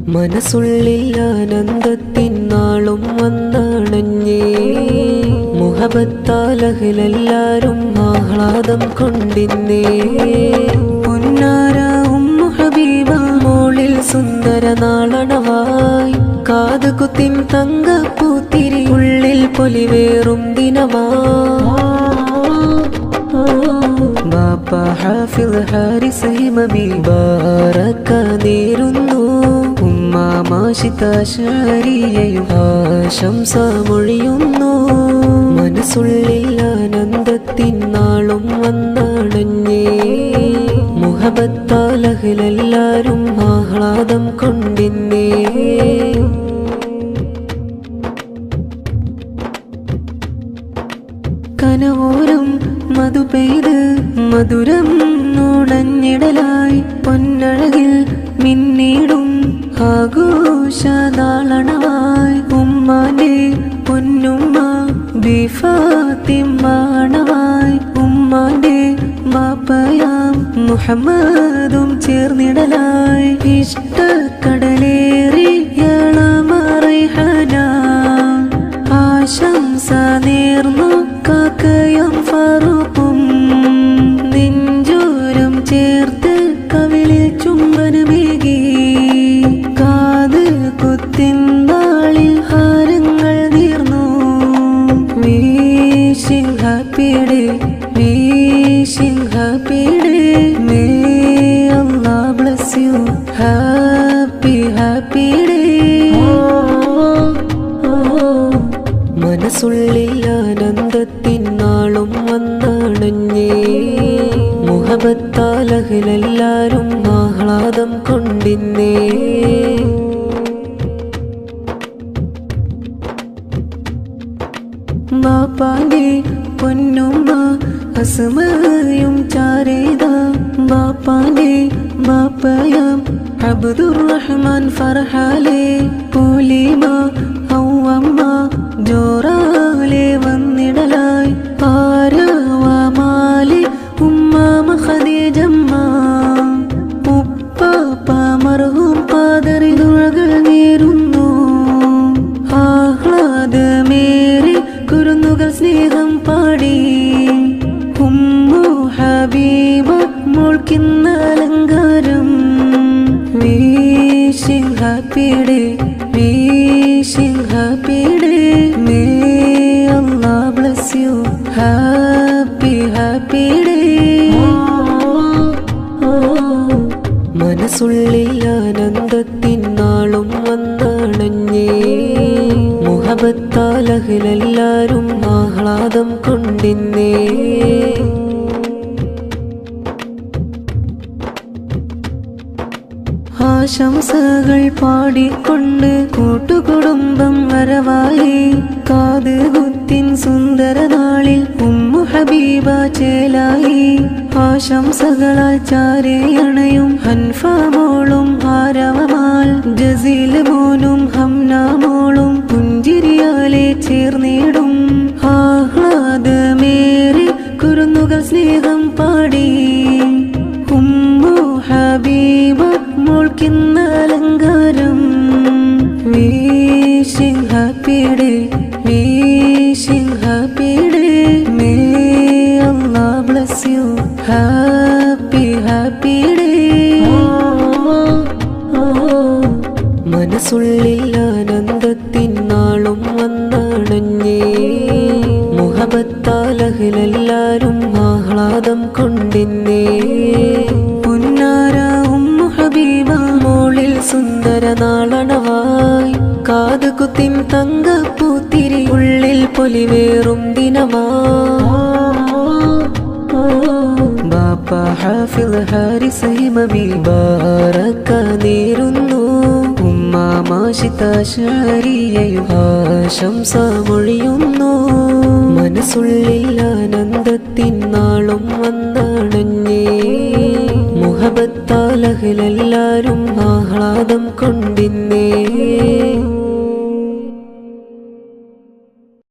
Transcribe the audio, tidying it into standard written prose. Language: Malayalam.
മനസ്സുള്ളിൽ ആനന്ദത്തിൻ നാളും വന്നണഞ്ഞേ. മുഹബത്താൽ അഹ്ലെല്ലാരും ആഹ്ലാദം കൊണ്ടിന്നേ. പൊന്നാര ഉമ്മു ഹബീബ മോളിൽ സുന്ദര നാളണവായി. കാതുകുത്തിൻ തങ്കപ്പൂത്തിരി ഉള്ളിൽ പൊലിവേറും ദിനമായി. ബാപ്പ ഹാഫിള് ഹാരിസ് ഹിമബി ബാറക്ക നേരുന്നു. ഉമ്മ മാഷിത ശാരിയയും ആശംസ മൊഴിയുന്നു. മനസ്സുള്ളിൽ ആനന്ദത്തിൻ നാളും വന്നണഞ്ഞേ. മുഹബത്താൽ അഹ്ലെല്ലാരും ആഹ്ലാദം കൊണ്ടിന്നേ. കനവോരം മധു പെയ്ത് മധുരം നുണഞ്ഞിടലായി. പൊന്നഴകിൽ മിന്നിടും ആഘോഷ നാളണവായി. ഉമ്മാന്റെ പൊന്നുമ്മ ബിഫാത്തിമാണവായി. ഉമ്മാന്റെ ബാപ്പയാം മുഹമ്മദും ചേർന്നിടലായി. ഇഷ്ടക്കടലേറിയളമറൈഹന ആശംസ നേർന്നു കാക്കയും ഫാറൂഖും. നെഞ്ചോരം ചേർത്ത് കവിളിൽ ചുംബനമേകി. കാത് കുത്തിൻ നാളിൽ ഹാരങ്ങൾ നേർന്നു. Wishing happy day, wishing happy day. May Allah bless you, happy happy day. മനസ്സുള്ളിൽ ആനന്ദത്തിൻ നാളും വന്നണഞ്ഞേ. മുഹബത്താൽ അഹ്ലെല്ലാരും ആഹ്ലാദം കൊണ്ടിന്നേ. ബാപ്പാന്റെ പൊന്നുമ്മ അസ്മയും ചാരേത. ബാപ്പാന്റെ ബാപ്പയാം അബ്ദുറഹ്മാൻ ഫർഹാലെ. പൂലിമ ഔവമ്മ ജോറാലെ വന്നിടലായി. ആരവമാലെ ഉമ്മാമ ഖദീജമ്മ. ഉപ്പാപ്പ മർഹൂം പാദറി ദുഴകൾ നേരുന്നു. ആഹ്ലാദമേറെ കുരുന്നുകൾ സ്നേഹം പാടി. ഉമ്മു ഹബീബ മോൾക്കിന്ന അലങ്കാരം. Wishing happy day, wishing happy day. May Allah bless you, happy happy day. മനസ്സുള്ളിൽ ആനന്ദത്തിൻ നാളും വന്നണഞ്ഞേ. മുഹബത്താൽ അഹ്ലെല്ലാരും ആഹ്ലാദം കൊണ്ടിന്നേ. ആശംസകൾ പാടിക്കൊണ്ട് കൂട്ടുകുടുംബം വരവായി. കാതുകുത്തിൻ സുന്ദര നാളിൽ ഉമ്മു ഹബീബ ചേലായി. ആശംസകളാൽ ചാരയണയും ഹൻഫ മോളും ആരവമാൽ. ജസീൽ മോനും ഹംന മോളും പുഞ്ചിരിയാലെ ചേർന്നിടും. ആഹ്ലാദമേറെ കുരുന്നുകൾ സ്നേഹം പാടി. ഉമ്മു ഹബീബ മോൾക്കിന്ന അലങ്കാരം. Wishing happy day, wishing happy day. May Allah bless you, happy happy day. മനസ്സുള്ളിൽ ആനന്ദത്തിൻ നാളും വന്നണഞ്ഞേ. മുഹബത്താൽ അഹ്ലെല്ലാരും ആഹ്ലാദം കൊണ്ടിന്നേ. പൊന്നാര ഉമ്മു ഹബീബ മോളിൽ സുന്ദര നാളണവായി. കാതുകുത്തിൻ തങ്കപ്പൂത്തിരി ഉള്ളിൽ പൊലിവേറും ദിനമായി. ബാപ്പ ഹാഫിള് ഹാരിസ് ഹിമബി ബാറക്ക നേരുന്നു. ഉമ്മ മാഷിത ശാരിയയും ആശംസ മൊഴിയുന്നു. മനസ്സുള്ളിൽ ആനന്ദത്തിൻ